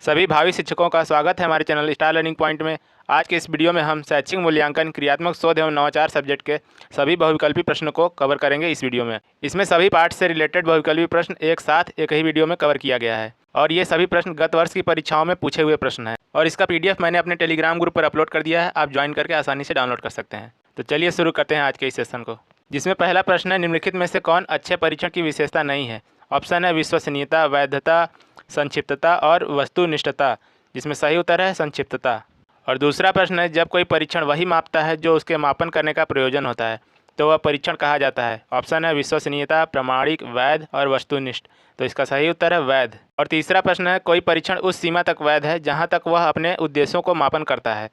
सभी भावी शिक्षकों का स्वागत है हमारे चैनल स्टार लर्निंग पॉइंट में। आज के इस वीडियो में हम शैक्षिक मूल्यांकन, क्रियात्मक शोध एवं नवाचार सब्जेक्ट के सभी बहुविकल्पी प्रश्नों को कवर करेंगे। इस वीडियो में इसमें सभी पार्ट से रिलेटेड बहुविकल्पी प्रश्न एक साथ एक ही वीडियो में कवर किया गया है और ये सभी प्रश्न गत वर्ष की परीक्षाओं में पूछे हुए प्रश्न हैं और इसका PDF मैंने अपने टेलीग्राम ग्रुप पर अपलोड कर दिया है। आप ज्वाइन करके आसानी से डाउनलोड कर सकते हैं। तो चलिए शुरू करते हैं आज के इस सेशन को, जिसमें पहला प्रश्न है, निम्नलिखित में से कौन अच्छे परीक्षण की विशेषता नहीं है? ऑप्शन है विश्वसनीयता, वैधता, संक्षिप्तता और वस्तुनिष्ठता, जिसमें सही उत्तर है संक्षिप्तता। और दूसरा प्रश्न है, जब कोई परीक्षण वही मापता है जो उसके मापन करने का प्रयोजन होता है तो वह परीक्षण कहा जाता है। ऑप्शन है विश्वसनीयता, प्रामाणिक, वैध और वस्तुनिष्ठ, तो इसका सही उत्तर है वैध। और तीसरा प्रश्न है, कोई परीक्षण उस सीमा तक वैध है जहाँ तक वह अपने उद्देश्यों को मापन करता है।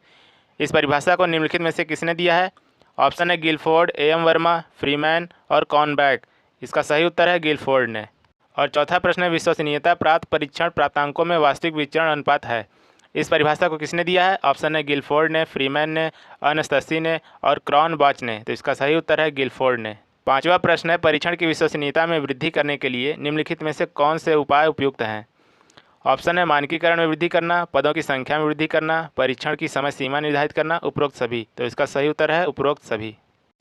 इस परिभाषा को निम्नलिखित में से किसने दिया है? ऑप्शन है गिलफोर्ड, AM वर्मा, फ्रीमैन और कॉर्नबैक, इसका सही उत्तर है गिलफोर्ड ने। और चौथा प्रश्न है, विश्वसनीयता प्राप्त परीक्षण प्राप्तांकों में वास्तविक विचरण अनुपात है। इस परिभाषा को किसने दिया है? ऑप्शन है गिलफोर्ड ने, फ्रीमैन ने, अनस्तसी ने और क्रॉनबॉच ने, तो इसका सही उत्तर है गिलफोर्ड ने। पांचवा प्रश्न है, परीक्षण की विश्वसनीयता में वृद्धि करने के लिए निम्नलिखित में से कौन से उपाय उपयुक्त हैं? ऑप्शन है मानकीकरण में वृद्धि करना, पदों की संख्या में वृद्धि करना, परीक्षण की समय सीमा निर्धारित करना, उपरोक्त सभी, तो इसका सही उत्तर है उपरोक्त सभी।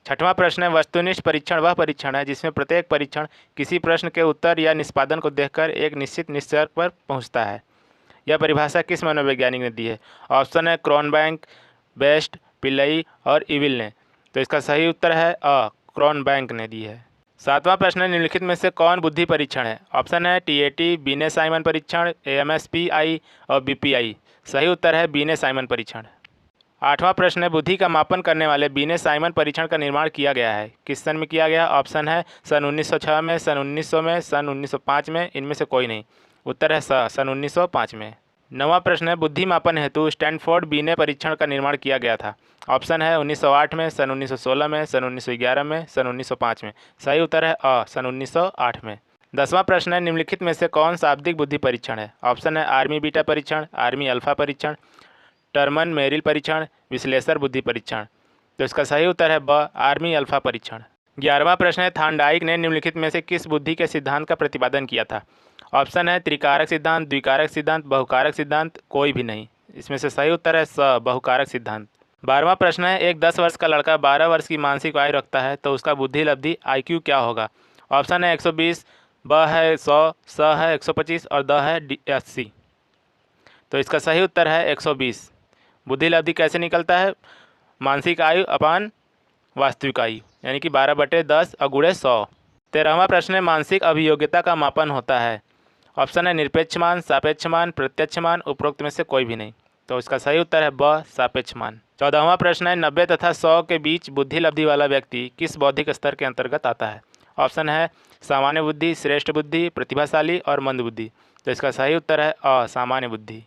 छठवां प्रश्न है, वस्तुनिष्ठ परीक्षण वह परीक्षण है जिसमें प्रत्येक परीक्षण किसी प्रश्न के उत्तर या निष्पादन को देखकर एक निश्चित निष्कर्ष पर पहुंचता है। यह परिभाषा किस मनोवैज्ञानिक ने दी है? ऑप्शन है क्रॉनबैक, बेस्ट, पिल्लई और इविल ने, तो इसका सही उत्तर है क्रॉनबैक ने दी है। सातवां प्रश्न है, निम्नलिखित में से कौन बुद्धि परीक्षण है? ऑप्शन है TAT, बीने साइमन परीक्षण, AMSPI और BPI, सही उत्तर है बीने साइमन परीक्षण। आठवां प्रश्न है, बुद्धि का मापन करने वाले बीने साइमन परीक्षण का निर्माण किया गया है, किस सन में किया गया? ऑप्शन है सन 1906 में, सन 1900 में, सन 1905 में, इनमें से कोई नहीं, उत्तर है सन 1905 में। नवां प्रश्न है, बुद्धि मापन हेतु स्टैनफोर्ड बीने परीक्षण का निर्माण किया गया था। ऑप्शन है 1908 में, सन 1916 में, सन 1911 में, सन 1905 में, सही उत्तर है सन 1908 में। 10वां प्रश्न है, निम्नलिखित में से कौन शाब्दिक बुद्धि परीक्षण है? ऑप्शन है आर्मी बीटा परीक्षण, आर्मी अल्फा परीक्षण, टर्मन मेरिल परीक्षण, विश्लेषण बुद्धि परीक्षण, तो इसका सही उत्तर है आर्मी अल्फा परीक्षण। 11वां प्रश्न है, थार्नडाइक ने निम्नलिखित में से किस बुद्धि के सिद्धांत का प्रतिपादन किया था? ऑप्शन है त्रिकारक सिद्धांत, द्विकारक सिद्धांत, बहुकारक सिद्धांत, कोई भी नहीं, इसमें से सही उत्तर है बहुकारक सिद्धांत। 12वां प्रश्न है, एक 10 वर्ष का लड़का 12 वर्ष की मानसिक आयु रखता है तो उसका बुद्धि लब्धि IQ क्या होगा? ऑप्शन है 120, ब है 100, स है 125 और द है 80, तो इसका सही उत्तर है 120। बुद्धि लब्धि कैसे निकलता है? मानसिक आयु अपान वास्तविक आयु, यानी कि 12/10 अगुणे 100। 13वां प्रश्न है, मानसिक अभियोग्यता का मापन होता है। ऑप्शन है निरपेक्ष मान, सापेक्ष मान, प्रत्यक्ष मान, उपरोक्त में से कोई भी नहीं, तो इसका सही उत्तर है सापेक्ष मान। 14वां प्रश्न है, 90 तथा 100 के बीच बुद्धि लब्धि वाला व्यक्ति किस बौद्धिक स्तर के अंतर्गत आता है? ऑप्शन है सामान्य बुद्धि, श्रेष्ठ बुद्धि, प्रतिभाशाली और मंद बुद्धि, तो इसका सही उत्तर है असामान्य बुद्धि।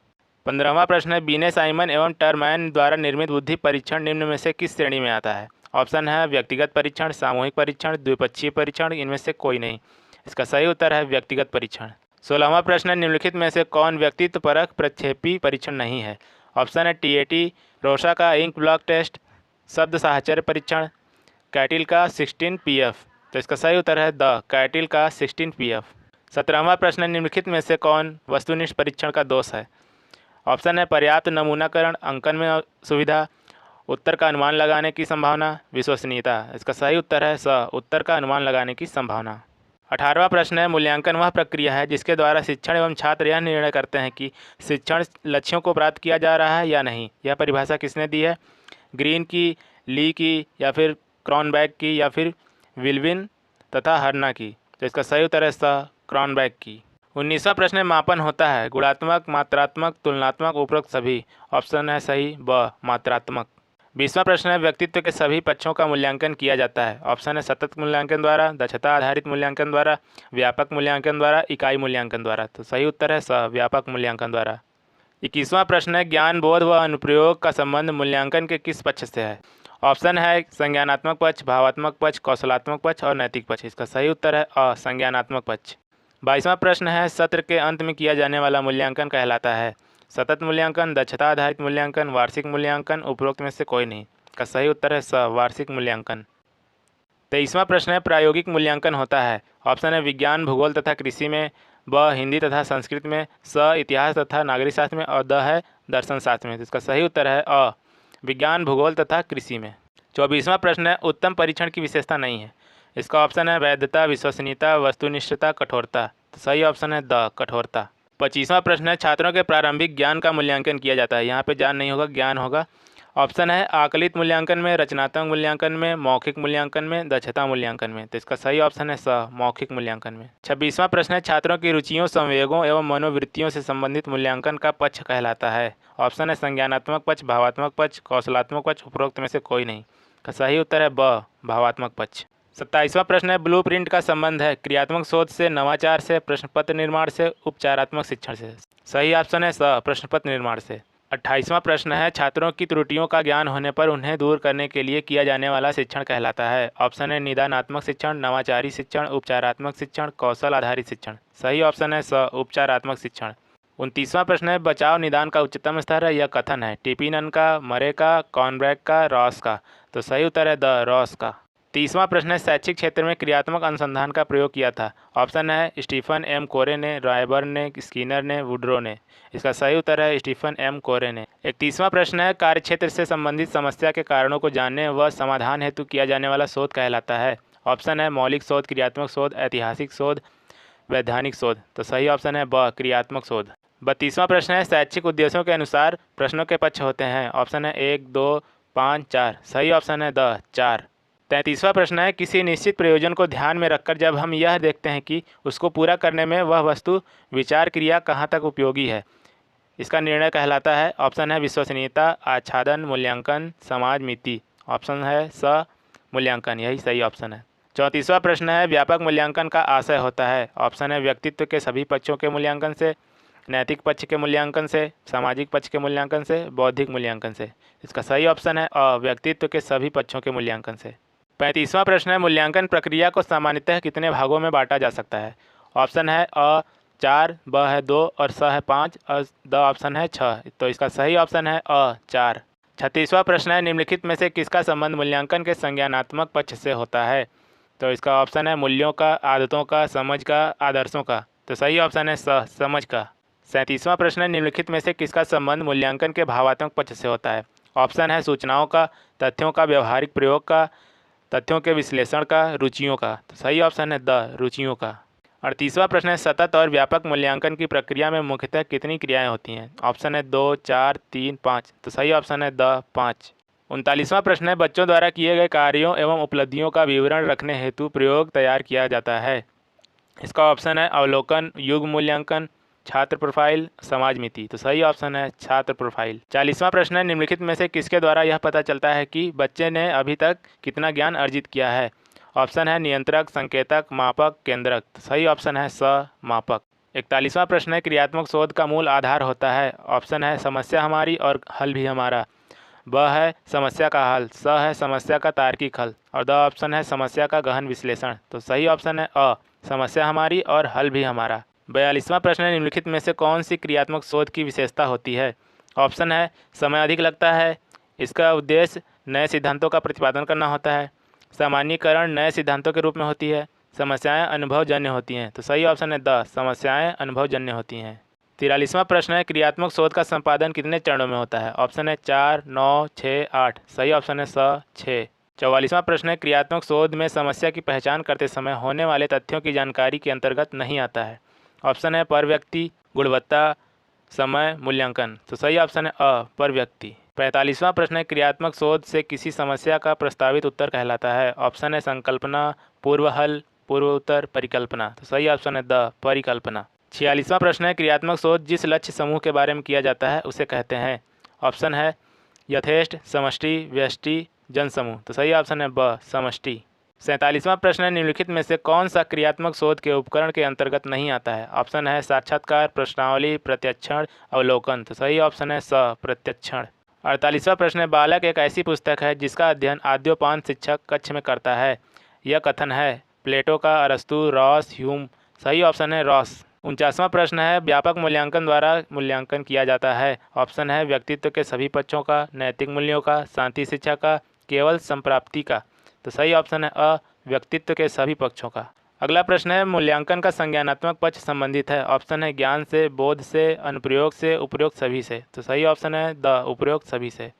15वां प्रश्न है, बीने साइमन एवं टरमैन द्वारा निर्मित बुद्धि परीक्षण निम्न में से किस श्रेणी में आता है? ऑप्शन है व्यक्तिगत परीक्षण, सामूहिक परीक्षण, द्विपक्षीय परीक्षण, इनमें से कोई नहीं, इसका सही उत्तर है व्यक्तिगत परीक्षण। 16वां प्रश्न है, निम्नलिखित में से कौन व्यक्तित्व परक प्रक्षेपी परीक्षण नहीं है? ऑप्शन है TAT, रोशा का इंक ब्लॉक टेस्ट, शब्द साहचर्य परीक्षण, कैटिल का 16PF, तो इसका सही उत्तर है कैटिल का 16PF। 17वां प्रश्न है, निम्नलिखित में से कौन वस्तुनिष्ठ परीक्षण का दोष है? ऑप्शन है पर्याप्त नमूनाकरण, अंकन में सुविधा, उत्तर का अनुमान लगाने की संभावना, विश्वसनीयता, इसका सही उत्तर है उत्तर का अनुमान लगाने की संभावना। 18वां प्रश्न है, मूल्यांकन वह प्रक्रिया है जिसके द्वारा शिक्षण एवं छात्र यह निर्णय करते हैं कि शिक्षण लक्ष्यों को प्राप्त किया जा रहा है या नहीं। यह परिभाषा किसने दी है? ग्रीन की, ली की, या फिर क्रॉनबैक की, या फिर विल्विन तथा हर्ना की, तो इसका सही उत्तर है क्रॉनबैक की। 19वां प्रश्न है, मापन होता है गुणात्मक, मात्रात्मक, तुलनात्मक, उपरोक्त सभी, ऑप्शन है सही मात्रात्मक। 20वां प्रश्न है, व्यक्तित्व के सभी पक्षों का मूल्यांकन किया जाता है। ऑप्शन है सतत मूल्यांकन द्वारा, दक्षता आधारित मूल्यांकन द्वारा, व्यापक मूल्यांकन द्वारा, इकाई मूल्यांकन द्वारा, तो सही उत्तर है व्यापक मूल्यांकन द्वारा। 21वां प्रश्न है, ज्ञान, बोध व अनुप्रयोग का संबंध मूल्यांकन के किस पक्ष से है? ऑप्शन है संज्ञानात्मक पक्ष, भावात्मक पक्ष, कौशलात्मक पक्ष और नैतिक पक्ष, इसका सही उत्तर है संज्ञानात्मक पक्ष। 22वां प्रश्न है, सत्र के अंत में किया जाने वाला मूल्यांकन कहलाता है सतत मूल्यांकन, दक्षता आधारित मूल्यांकन, वार्षिक मूल्यांकन, उपरोक्त में से कोई नहीं, का सही उत्तर है वार्षिक मूल्यांकन। 23वां प्रश्न है, प्रायोगिक मूल्यांकन होता है। ऑप्शन है विज्ञान, भूगोल तथा कृषि में, ब हिंदी तथा संस्कृत में, स इतिहास तथा नागरिक शास्त्र में और द है दर्शन शास्त्र में। तो इसका सही उत्तर है अ विज्ञान, भूगोल तथा कृषि में। 24वां प्रश्न है उत्तम परीक्षण की विशेषता नहीं है। इसका ऑप्शन है वैधता, विश्वसनीयता, वस्तुनिष्ठता, कठोरता। तो सही ऑप्शन है द कठोरता। 25वां प्रश्न है छात्रों के प्रारंभिक ज्ञान का मूल्यांकन किया जाता है। यहाँ पे ज्ञान नहीं होगा, ज्ञान होगा। ऑप्शन है आकलित मूल्यांकन में, रचनात्मक मूल्यांकन में, मौखिक मूल्यांकन में, दक्षता मूल्यांकन में। तो इसका सही ऑप्शन है स मौखिक मूल्यांकन में। 26वां प्रश्न है छात्रों की रुचियों, संवेगों एवं मनोवृत्तियों से संबंधित मूल्यांकन का पक्ष कहलाता है। ऑप्शन है संज्ञानात्मक पक्ष, भावात्मक पक्ष, कौशलात्मक पक्ष, उपरोक्त में से कोई नहीं। का सही उत्तर है ब भावात्मक पक्ष। 27वां प्रश्न है ब्लूप्रिंट का संबंध है क्रियात्मक शोध से, नवाचार से, प्रश्नपत्र निर्माण से, उपचारात्मक शिक्षण से। सही ऑप्शन है स प्रश्नपत्र निर्माण से। 28वां प्रश्न है छात्रों की त्रुटियों का ज्ञान होने पर उन्हें दूर करने के लिए किया जाने वाला शिक्षण कहलाता है। ऑप्शन है निदानात्मक शिक्षण, नवाचारी शिक्षण, उपचारात्मक शिक्षण, कौशल आधारित शिक्षण। सही ऑप्शन है स उपचारात्मक शिक्षण। 29वां प्रश्न है बचाव निदान का उच्चतम स्तर है। यह कथन है टिपिनन का, मरे का, कॉर्नब्रैक का, रॉस का। तो सही उत्तर है द रॉस का। 30वां प्रश्न है शैक्षिक क्षेत्र में क्रियात्मक अनुसंधान का प्रयोग किया था। ऑप्शन है स्टीफन एम कोरे ने, रायबर्न ने, स्किनर ने, वुड्रो ने। इसका सही उत्तर है स्टीफन एम कोरे ने। 31वां प्रश्न है कार्यक्षेत्र से संबंधित समस्या के कारणों को जानने व समाधान हेतु किया जाने वाला शोध कहलाता है। ऑप्शन है मौलिक शोध, क्रियात्मक शोध, ऐतिहासिक शोध, वैधानिक शोध। तो सही ऑप्शन है ब क्रियात्मक शोध। 32वां प्रश्न है शैक्षिक उद्देश्यों के अनुसार प्रश्नों के पक्ष होते हैं। ऑप्शन है 1, 2, 5, 4। सही ऑप्शन है द 4। 33वां प्रश्न है किसी निश्चित प्रयोजन को ध्यान में रखकर जब हम यह देखते हैं कि उसको पूरा करने में वह वस्तु विचार क्रिया कहाँ तक उपयोगी है, इसका निर्णय कहलाता है। ऑप्शन है विश्वसनीयता, आच्छादन, मूल्यांकन, समाज मिति। ऑप्शन है स मूल्यांकन, यही सही ऑप्शन है। 34वां प्रश्न है व्यापक मूल्यांकन का आशय होता है। ऑप्शन है व्यक्तित्व के सभी पक्षों के मूल्यांकन से, नैतिक पक्ष के मूल्यांकन से, सामाजिक पक्ष के मूल्यांकन से, बौद्धिक मूल्यांकन से। इसका सही ऑप्शन है अ व्यक्तित्व के सभी पक्षों के मूल्यांकन से। 35वां प्रश्न है मूल्यांकन प्रक्रिया को सामान्यतः कितने भागों में बांटा जा सकता है। ऑप्शन है अ 4, ब है 2 और स है 5 और द ऑप्शन है 6। तो इसका सही ऑप्शन है अ 4। 36वां प्रश्न है निम्नलिखित में से किसका संबंध मूल्यांकन के संज्ञानात्मक पक्ष से होता है। तो इसका ऑप्शन है मूल्यों का, आदतों का, समझ का, आदर्शों का। तो सही ऑप्शन है स समझ का। 37वां प्रश्न है निम्नलिखित में से किसका संबंध मूल्यांकन के भावात्मक पक्ष से होता है। ऑप्शन है सूचनाओं का, तथ्यों का, व्यवहारिक प्रयोग का, तथ्यों के विश्लेषण का, रुचियों का। तो सही ऑप्शन है द रुचियों का। 38वां प्रश्न है सतत और व्यापक मूल्यांकन की प्रक्रिया में मुख्यतः कितनी क्रियाएं होती हैं। ऑप्शन है 2, 4, 3, 5। तो सही ऑप्शन है द 5। 39वां प्रश्न है बच्चों द्वारा किए गए कार्यों एवं उपलब्धियों का विवरण रखने हेतु प्रयोग तैयार किया जाता है। इसका ऑप्शन है अवलोकन, युग्म मूल्यांकन, छात्र प्रोफाइल, समाज मिति। तो सही ऑप्शन है छात्र प्रोफाइल। 40वां प्रश्न है निम्नलिखित में से किसके द्वारा यह पता चलता है कि बच्चे ने अभी तक कितना ज्ञान अर्जित किया है। ऑप्शन है नियंत्रक, संकेतक, मापक, केंद्रक। तो सही ऑप्शन है स मापक। 41वां प्रश्न है क्रियात्मक शोध का मूल आधार होता है। ऑप्शन है समस्या हमारी और हल भी हमारा, ब है समस्या का हल, स है समस्या का तार्किक हल और द ऑप्शन है समस्या का गहन विश्लेषण। तो सही ऑप्शन है अ समस्या हमारी और हल भी हमारा। 42वां प्रश्न है निम्नलिखित में से कौन सी क्रियात्मक शोध की विशेषता होती है। ऑप्शन है समय अधिक लगता है, इसका उद्देश्य नए सिद्धांतों का प्रतिपादन करना होता है, सामान्यीकरण नए सिद्धांतों के रूप में होती है, समस्याएं अनुभवजन्य होती हैं। तो सही ऑप्शन है द समस्याएं अनुभवजन्य होती हैं। 43वां प्रश्न है क्रियात्मक शोध का संपादन कितने चरणों में होता है। ऑप्शन है 4, 9, 6, 8। सही ऑप्शन है स 6। 44वां प्रश्न है क्रियात्मक शोध में समस्या की पहचान करते समय होने वाले तथ्यों की जानकारी के अंतर्गत नहीं आता है। ऑप्शन है पर व्यक्ति, गुणवत्ता, समय, मूल्यांकन। तो सही ऑप्शन है अ पर व्यक्ति। 45वां प्रश्न है क्रियात्मक शोध से किसी समस्या का प्रस्तावित उत्तर कहलाता है। ऑप्शन है संकल्पना, पूर्व हल, पूर्व उत्तर, परिकल्पना। तो सही ऑप्शन है द परिकल्पना। 46वां प्रश्न है क्रियात्मक शोध जिस लक्ष्य समूह के बारे में किया जाता है उसे कहते हैं। ऑप्शन है यथेष्ट, समष्टि, व्यष्टि, जनसमूह। तो सही ऑप्शन है ब समष्टि। 47वां प्रश्न है निम्नलिखित में से कौन सा क्रियात्मक शोध के उपकरण के अंतर्गत नहीं आता है। ऑप्शन है साक्षात्कार, प्रश्नावली, प्रत्यक्षण, अवलोकन। तो सही ऑप्शन है स प्रत्यक्षण। 48वां प्रश्न है बालक एक ऐसी पुस्तक है जिसका अध्ययन आद्योपांत शिक्षक कक्ष में करता है। यह कथन है प्लेटो का, अरस्तु, रॉस, ह्यूम। सही ऑप्शन है रॉस। 49वां प्रश्न है व्यापक मूल्यांकन द्वारा मूल्यांकन किया जाता है। ऑप्शन है व्यक्तित्व के सभी पक्षों का, नैतिक मूल्यों का, शांति शिक्षा का, केवल संप्राप्ति का। तो सही ऑप्शन है अ व्यक्तित्व के सभी पक्षों का। अगला प्रश्न है मूल्यांकन का संज्ञानात्मक पक्ष संबंधित है। ऑप्शन है ज्ञान से, बोध से, अनुप्रयोग से, उपरोक्त सभी से। तो सही ऑप्शन है द उपरोक्त सभी से।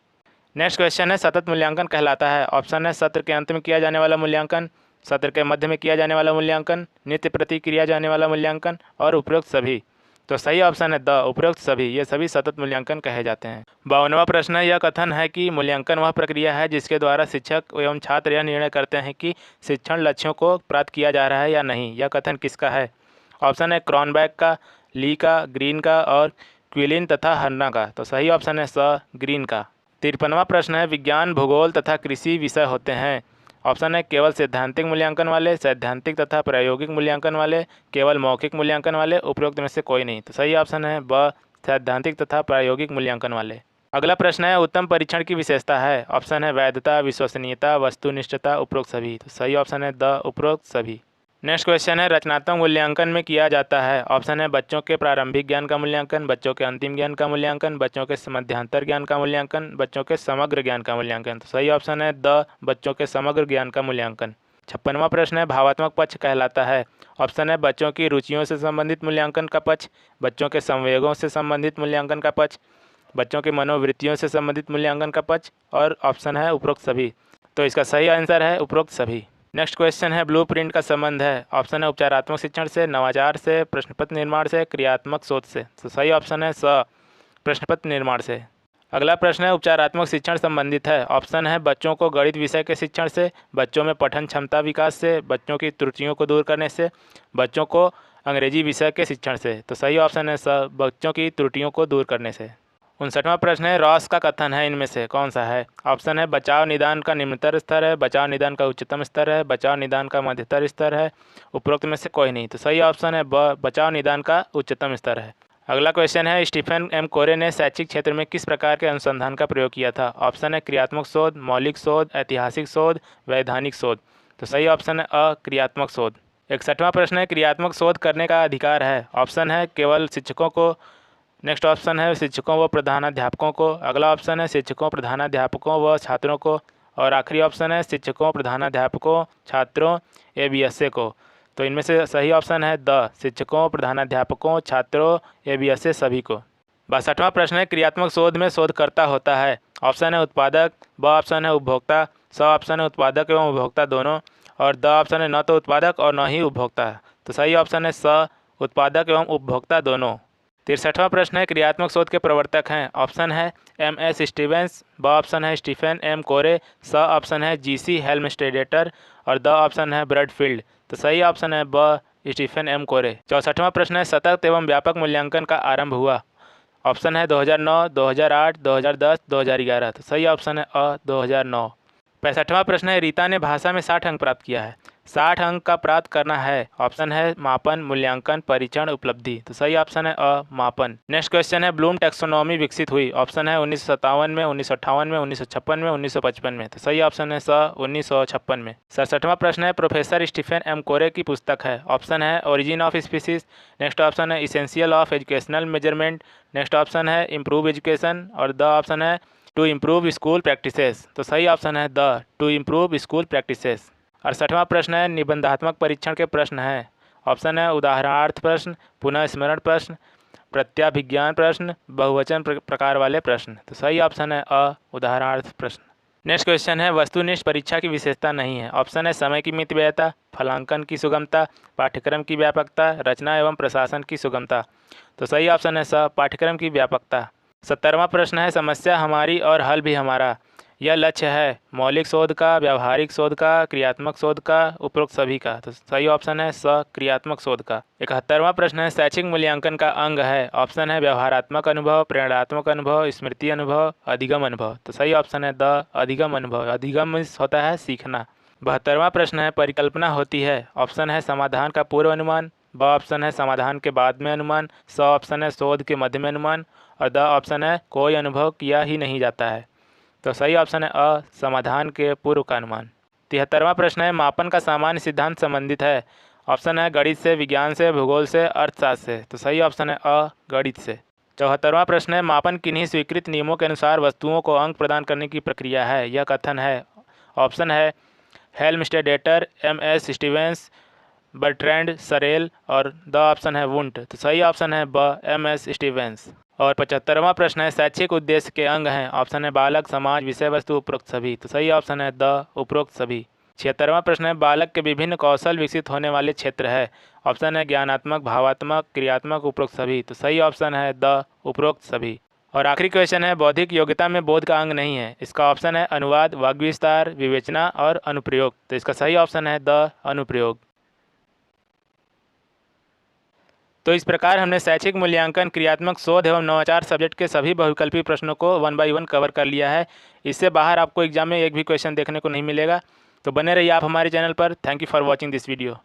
नेक्स्ट क्वेश्चन है सतत मूल्यांकन कहलाता है। ऑप्शन है सत्र के अंत में किया जाने वाला मूल्यांकन, सत्र के मध्य में किया जाने वाला मूल्यांकन, नित्य प्रति किया जाने वाला मूल्यांकन और उपरोक्त सभी। तो सही ऑप्शन है द उपरोक्त सभी। ये सभी सतत मूल्यांकन कहे जाते हैं। 52वां प्रश्न है यह कथन है कि मूल्यांकन वह प्रक्रिया है जिसके द्वारा शिक्षक एवं छात्र यह निर्णय करते हैं कि शिक्षण लक्ष्यों को प्राप्त किया जा रहा है या नहीं। यह कथन किसका है? ऑप्शन है क्रॉनबैक का, ली का, ग्रीन का और क्विलिन तथा हन्ना का। तो सही ऑप्शन है स ग्रीन का। 53वां प्रश्न है विज्ञान, भूगोल तथा कृषि विषय होते हैं। ऑप्शन है केवल सैद्धांतिक मूल्यांकन वाले, सैद्धांतिक तथा प्रायोगिक मूल्यांकन वाले, केवल मौखिक मूल्यांकन वाले, उपरोक्त में से कोई नहीं। तो सही ऑप्शन है ब सैद्धांतिक तथा प्रायोगिक मूल्यांकन वाले। अगला प्रश्न है उत्तम परीक्षण की विशेषता है। ऑप्शन है वैधता, विश्वसनीयता, वस्तुनिष्ठता, उपरोक्त सभी। तो सही ऑप्शन है द उपरोक्त सभी। नेक्स्ट क्वेश्चन है रचनात्मक मूल्यांकन में किया जाता है। ऑप्शन है बच्चों के प्रारंभिक ज्ञान का मूल्यांकन, बच्चों के अंतिम ज्ञान का मूल्यांकन, बच्चों के मध्यांतर ज्ञान का मूल्यांकन, बच्चों के समग्र ज्ञान का मूल्यांकन। तो सही ऑप्शन है द बच्चों के समग्र ज्ञान का मूल्यांकन। 56वां प्रश्न है भावात्मक पक्ष कहलाता है। ऑप्शन है बच्चों की रुचियों से संबंधित मूल्यांकन का पक्ष, बच्चों के संवेगों से संबंधित मूल्यांकन का पक्ष, बच्चों की मनोवृत्तियों से संबंधित मूल्यांकन का पक्ष और ऑप्शन है उपरोक्त सभी। तो इसका सही आंसर है उपरोक्त सभी। नेक्स्ट क्वेश्चन है ब्लूप्रिंट का संबंध है। ऑप्शन है उपचारात्मक शिक्षण से, नवाचार से, प्रश्नपत्र निर्माण से, क्रियात्मक सोच से। तो सही ऑप्शन है स प्रश्नपत्र निर्माण से। अगला प्रश्न है उपचारात्मक शिक्षण संबंधित है। ऑप्शन है बच्चों को गणित विषय के शिक्षण से, बच्चों में पठन क्षमता विकास से, बच्चों की त्रुटियों को दूर करने से, बच्चों को अंग्रेजी विषय के शिक्षण से। तो सही ऑप्शन है स बच्चों की त्रुटियों को दूर करने से। 59वां प्रश्न है रॉस का कथन है इनमें से कौन सा है? ऑप्शन है बचाव निदान का निम्नतर स्तर है, बचाव निदान का उच्चतम स्तर है, बचाव निदान का मध्यतर स्तर है, उपरोक्त में से कोई नहीं। तो सही ऑप्शन है ब बचाव निदान का उच्चतम स्तर है। अगला क्वेश्चन है स्टीफन एम कोरे ने शैक्षिक क्षेत्र में किस प्रकार के अनुसंधान का प्रयोग किया था? ऑप्शन है क्रियात्मक शोध, मौलिक शोध, ऐतिहासिक शोध, वैधानिक शोध। तो सही ऑप्शन है अ क्रियात्मक शोध। 61वां प्रश्न है क्रियात्मक शोध करने का अधिकार है। ऑप्शन है केवल शिक्षकों को, नेक्स्ट ऑप्शन है शिक्षकों व प्रधानाध्यापकों को, अगला ऑप्शन है शिक्षकों, प्रधानाध्यापकों व छात्रों को और आखिरी ऑप्शन है शिक्षकों, प्रधानाध्यापकों, छात्रों एबीएसए को। तो इनमें से सही ऑप्शन है द शिक्षकों, प्रधानाध्यापकों, छात्रों एबीएसए सभी को। 62वां प्रश्न है क्रियात्मक शोध में शोधकर्ता होता है। ऑप्शन है उत्पादक, ब ऑप्शन है उपभोक्ता, स ऑप्शन है उत्पादक एवं उपभोक्ता दोनों और द ऑप्शन है न तो उत्पादक और न ही उपभोक्ता। तो सही ऑप्शन है स उत्पादक एवं उपभोक्ता दोनों। 63वां प्रश्न है क्रियात्मक शोध के प्रवर्तक हैं। ऑप्शन है एम.एस. स्टीवेंस, ब ऑप्शन है स्टीफन एम कोरे, स ऑप्शन है जी.सी. हेल्मस्टेडेटर और द ऑप्शन है ब्रडफील्ड। तो सही ऑप्शन है ब स्टीफन एम कोरे। 64वां प्रश्न है सतत एवं व्यापक मूल्यांकन का आरंभ हुआ। ऑप्शन है 2009, 2008, 2010, 2011। तो सही ऑप्शन है अ 2009। 65वां प्रश्न है रीता ने भाषा में 60 अंक प्राप्त किया है। 60 अंक का प्राप्त करना है। ऑप्शन है मापन, मूल्यांकन, परीक्षण, उपलब्धि। तो सही ऑप्शन है अ मापन। नेक्स्ट क्वेश्चन है ब्लूम टैक्सोनॉमी विकसित हुई। ऑप्शन है 1957 में, 1958 में, 1956 में, 1955 में। तो सही ऑप्शन है स 1956 में। 67वां प्रश्न है प्रोफेसर स्टीफन एम कोरे की पुस्तक है। ऑप्शन है origin of species, next option है essential of educational measurement, next option है इम्प्रूव एजुकेशन और द ऑप्शन है टू इम्प्रूव स्कूल प्रैक्टिसेस। तो सही ऑप्शन है the to improve school practices. 68वां प्रश्न है निबंधात्मक परीक्षण के प्रश्न है। ऑप्शन है उदाहरणार्थ प्रश्न, पुनः स्मरण प्रश्न, प्रत्याभिज्ञान प्रश्न, बहुवचन प्रकार वाले प्रश्न। तो सही ऑप्शन है अ उदाहरणार्थ प्रश्न। नेक्स्ट क्वेश्चन है वस्तुनिष्ठ परीक्षा की विशेषता नहीं है। ऑप्शन है समय की मितव्ययता, फलांकन की सुगमता, पाठ्यक्रम की व्यापकता, रचना एवं प्रशासन की सुगमता। तो सही ऑप्शन है स पाठ्यक्रम की व्यापकता। 70वां प्रश्न है समस्या हमारी और हल भी हमारा। यह लक्ष्य है मौलिक शोध का, व्यावहारिक शोध का, क्रियात्मक शोध का, उपरोक्त सभी का। तो सही ऑप्शन है स क्रियात्मक शोध का। 71वां प्रश्न है शैक्षिक मूल्यांकन का अंग है। ऑप्शन है व्यवहारात्मक अनुभव, प्रेरणात्मक अनुभव, स्मृति अनुभव, अधिगम अनुभव। तो सही ऑप्शन है द अधिगम अनुभव। अधिगम होता है सीखना। 72वां प्रश्न है परिकल्पना होती है। ऑप्शन है समाधान का पूर्व अनुमान, ब ऑप्शन है समाधान के बाद में अनुमान, स ऑप्शन है शोध के मध्य में अनुमान और द ऑप्शन है कोई अनुभव किया ही नहीं जाता है। तो सही ऑप्शन है अ समाधान के पूर्व का अनुमान। 73वां प्रश्न है मापन का सामान्य सिद्धांत संबंधित है। ऑप्शन है गणित से, विज्ञान से, भूगोल से, अर्थशास्त्र से। तो सही ऑप्शन है अ गणित से। 74वां प्रश्न है मापन किन्हीं स्वीकृत नियमों के अनुसार वस्तुओं को अंक प्रदान करने की प्रक्रिया है। यह कथन है। ऑप्शन है हेल्मस्टेडेटर, एम.एस. स्टीवेंस, बर्ट्रैंड सरेल और द ऑप्शन है वुंट। तो सही ऑप्शन है ब, एम.एस. स्टीवेंस। और 75वां प्रश्न है शैक्षिक उद्देश्य के अंग हैं। ऑप्शन है बालक, समाज, विषय वस्तु, उपरोक्त सभी। तो सही ऑप्शन है द, उपरोक्त सभी। 76वां प्रश्न है बालक के विभिन्न कौशल विकसित होने वाले क्षेत्र है। ऑप्शन है ज्ञानात्मक, भावात्मक, क्रियात्मक, उपरोक्त सभी। तो सही ऑप्शन है द, उपरोक्त सभी। और आखिरी क्वेश्चन है बौद्धिक योग्यता में बोध का अंग नहीं है। इसका ऑप्शन है अनुवाद, वाग्विस्तार, विवेचना और अनुप्रयोग। तो इसका सही ऑप्शन है द, अनुप्रयोग। तो इस प्रकार हमने शैक्षिक मूल्यांकन, क्रियात्मक शोध एवं नवाचार सब्जेक्ट के सभी बहुविकल्पी प्रश्नों को 1 बाय 1 कवर कर लिया है। इससे बाहर आपको एग्जाम में एक भी क्वेश्चन देखने को नहीं मिलेगा। तो बने रहिए आप हमारे चैनल पर। Thank you for watching this video.